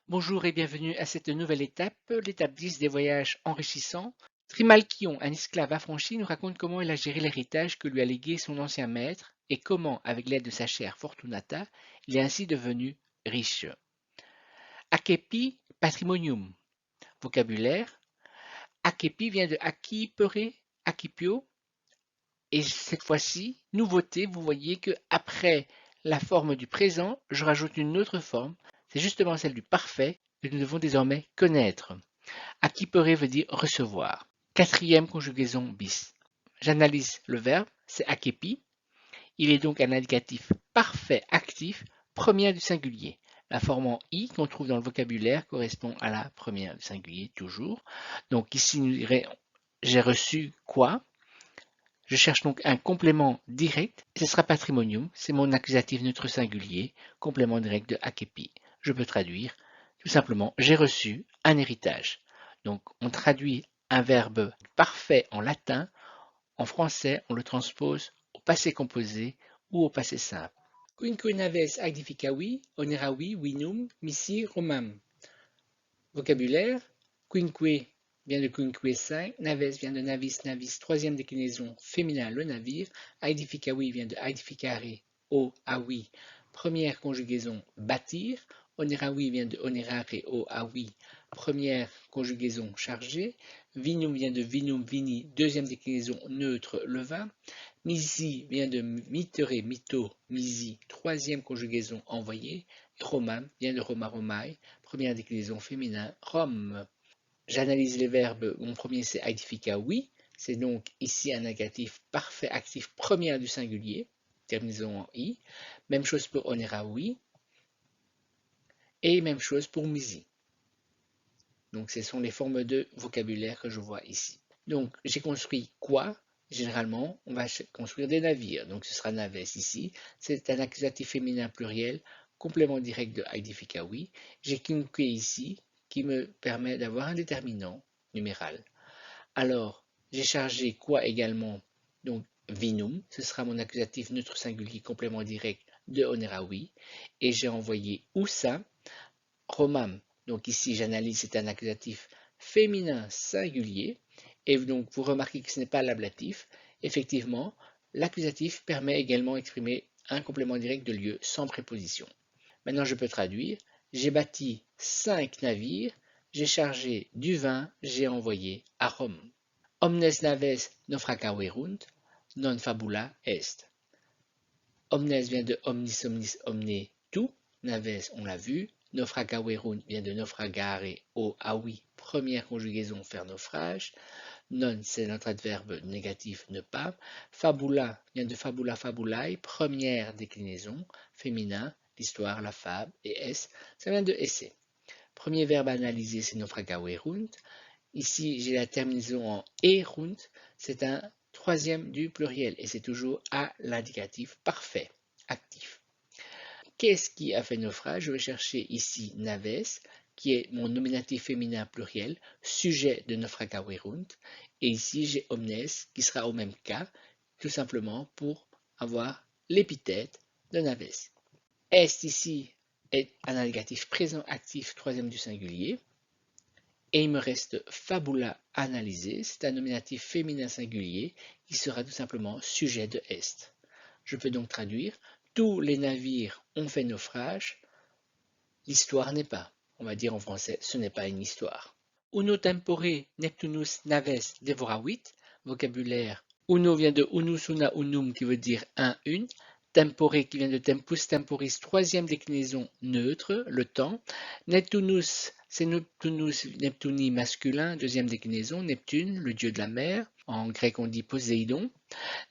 Bonjour et bienvenue à cette nouvelle étape, l'étape 10 des voyages enrichissants. Trimalchion, un esclave affranchi, nous raconte comment il a géré l'héritage que lui a légué son ancien maître et comment, avec l'aide de sa chère Fortunata, il est ainsi devenu riche. Accepi patrimonium. Vocabulaire. Accepi vient de acquipere, accipio. Et cette fois-ci, nouveauté, vous voyez que après la forme du présent, je rajoute une autre forme. C'est justement celle du parfait que nous devons désormais connaître. Acquipere veut dire recevoir. Quatrième conjugaison bis. J'analyse le verbe, c'est accepi. Il est donc un indicatif parfait actif, première du singulier. La forme en i qu'on trouve dans le vocabulaire correspond à la première du singulier toujours. Donc ici, nous dirait j'ai reçu quoi. Je cherche donc un complément direct. Ce sera patrimonium, c'est mon accusatif neutre singulier, complément direct de accepi. Je peux traduire tout simplement j'ai reçu un héritage. Donc on traduit un verbe parfait en latin, en français on le transpose au passé composé ou au passé simple. Quinque naves agnificavi, oneravi, vinum, missi, romam. Vocabulaire, quinque vient de quinque 5, naves vient de navis, navis, troisième déclinaison féminin, le navire, aedificavi vient de aedificare, o, awi, première conjugaison bâtir, oneravi vient de onerare, o, awi, première conjugaison chargée, vinum vient de vinum, vini, deuxième déclinaison neutre, le vin, misi vient de mitere, mito, misi, troisième conjugaison envoyée, romam vient de roma, romai, première déclinaison féminin, Rome. J'analyse les verbes. Mon premier, c'est aedifica, oui. C'est donc ici un négatif parfait actif première du singulier, terminaison en i. Même chose pour onera, oui. Et même chose pour misi. Donc, ce sont les formes de vocabulaire que je vois ici. Donc, j'ai construit quoi? Généralement, on va construire des navires. Donc, ce sera naves ici. C'est un accusatif féminin pluriel, complément direct de aedifica, oui. J'ai quinque ici, qui me permet d'avoir un déterminant numéral. Alors, j'ai chargé quoi également? Donc, vinum, ce sera mon accusatif neutre singulier complément direct de onera, oui. Et j'ai envoyé oussa, romam. Donc ici, j'analyse, c'est un accusatif féminin singulier. Et donc, vous remarquez que ce n'est pas l'ablatif. Effectivement, l'accusatif permet également d'exprimer un complément direct de lieu sans préposition. Maintenant, je peux traduire. J'ai bâti 5 navires, j'ai chargé du vin, j'ai envoyé à Rome. Omnes naves naufragaverunt, non fabula est. Omnes vient de omnis, omnis, omne, tout. Naves, on l'a vu. Naufragaverunt vient de naufragare, au, ah oui, première conjugaison, faire naufrage. Non, c'est notre adverbe négatif, ne pas. Fabula vient de fabula, fabulae, première déclinaison, féminin, l'histoire, la fable, et s, ça vient de esse. Premier verbe analysé, c'est naufragaverunt. Ici, j'ai la terminaison en erunt, c'est un troisième du pluriel, et c'est toujours à l'indicatif parfait, actif. Qu'est-ce qui a fait naufrage? Je vais chercher ici naves, qui est mon nominatif féminin pluriel, sujet de naufragaverunt. Et ici, j'ai omnes, qui sera au même cas, tout simplement pour avoir l'épithète de naves. Est ici est un indicatif présent actif, troisième du singulier. Et il me reste fabula analysé, c'est un nominatif féminin singulier qui sera tout simplement sujet de est. Je peux donc traduire tous les navires ont fait naufrage, l'histoire n'est pas. On va dire en français, ce n'est pas une histoire. Uno tempore Neptunus naves devoravit, vocabulaire. Uno vient de unus una unum qui veut dire un, une. Tempore qui vient de tempus temporis, troisième déclinaison neutre, le temps. Neptunus, c'est Neptunus Neptuni masculin, deuxième déclinaison, Neptune, le dieu de la mer. En grec, on dit Poséidon.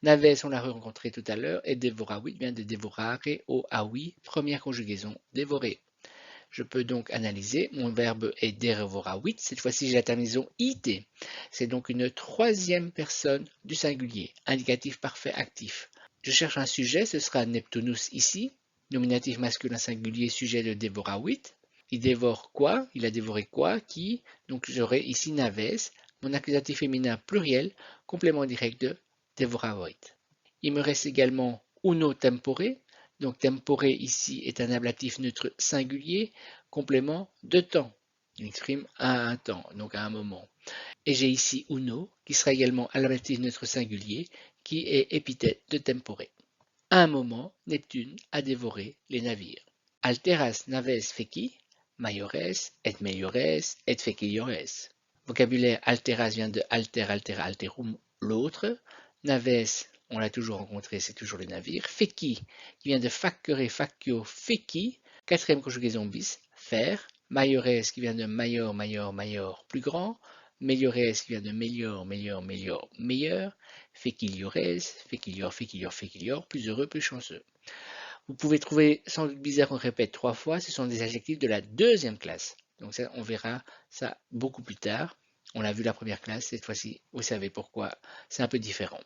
Naves, on l'a rencontré tout à l'heure, et devoravit vient de devorare, au awi, première conjugaison, dévorer. Je peux donc analyser, mon verbe est devoravit, cette fois-ci j'ai la terminaison it. C'est donc une troisième personne du singulier, indicatif parfait actif. Je cherche un sujet, ce sera Neptunus ici, nominatif masculin singulier, sujet de devoravit. Il dévore quoi? Il a dévoré quoi? Qui? Donc j'aurai ici naves, mon accusatif féminin pluriel, complément direct de devoravit. Il me reste également uno tempore, Donc tempore ici est un ablatif neutre singulier, complément de temps. Il exprime à un temps, donc à un moment. Et j'ai ici uno, qui sera également un ablatif neutre singulier, qui est épithète de tempore. À un moment, Neptune a dévoré les navires. Alteras naves feci, maiores et meliores et feciliores. Vocabulaire alteras vient de alter, altera, alterum, l'autre. Naves, on l'a toujours rencontré, c'est toujours le navire. Feci, qui vient de facere, facio, feci. Quatrième conjugaison bis, faire. Maiores, qui vient de maior, maior, maior, plus grand. Meliores, qui vient de melior, melior, melior, meilleur. Feciliores, fecilior, fecilior, fecilior, plus heureux, plus chanceux. Vous pouvez trouver sans doute bizarre qu'on répète 3 fois, ce sont des adjectifs de la deuxième classe. Donc ça, on verra ça beaucoup plus tard. On l'a vu la première classe, cette fois-ci, vous savez pourquoi, c'est un peu différent.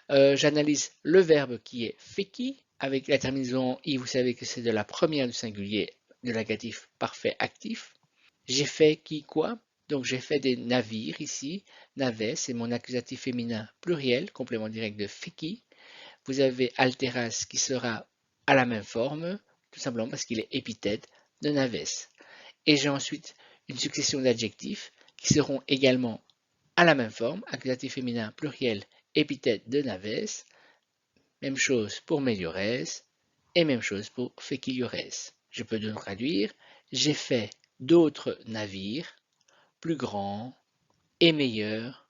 J'analyse le verbe qui est feki, avec la terminaison i, vous savez que c'est de la première du singulier de l'agatif parfait actif. J'ai fait qui, quoi? Donc j'ai fait des navires ici. Navet, c'est mon accusatif féminin pluriel, complément direct de feki. Vous avez alteras qui sera à la même forme, tout simplement parce qu'il est épithète de naves. Et j'ai ensuite une succession d'adjectifs qui seront également à la même forme, accusatif féminin pluriel, épithète de naves. Même chose pour meliores et même chose pour feciliores. Je peux donc traduire, j'ai fait d'autres navires plus grands et meilleurs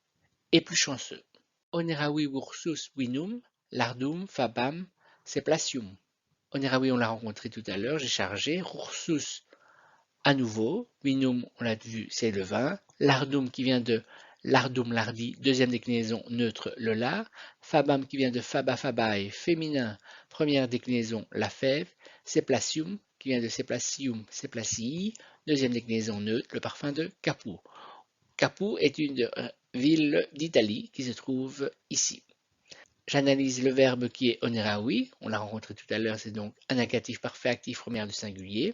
et plus chanceux. Onerawi ursus winum, lardum fabam seplatium. Onerawi, on l'a rencontré tout à l'heure, j'ai chargé. Ursus, à nouveau. Winum, on l'a vu, c'est le vin. Lardum qui vient de lardum lardi, deuxième déclinaison neutre, le lard. Fabam qui vient de faba fabae, féminin, première déclinaison, la fève. Seplacium qui vient de seplacium, seplacii, deuxième déclinaison neutre, le parfum de Capoue. Capoue est une ville d'Italie qui se trouve ici. J'analyse le verbe qui est onerawi, on l'a rencontré tout à l'heure, c'est donc un accatif parfait actif première du singulier.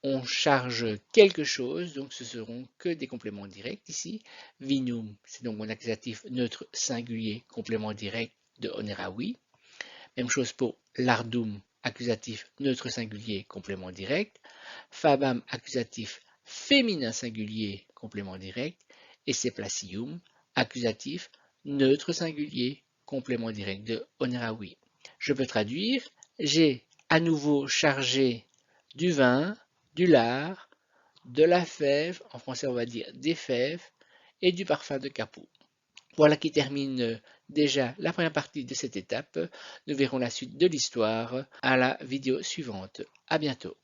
On charge quelque chose, donc ce seront que des compléments directs ici. Vinum, c'est donc mon accusatif neutre singulier, complément direct de onerawi. Même chose pour lardum, accusatif neutre singulier, complément direct. Fabam, accusatif féminin singulier, complément direct. Et seplacium, accusatif neutre singulier, complément direct de onerawi. Je peux traduire, j'ai à nouveau chargé du vin, du lard, de la fève, en français on va dire des fèves, et du parfum de Capoue. Voilà qui termine déjà la première partie de cette étape. Nous verrons la suite de l'histoire à la vidéo suivante. À bientôt.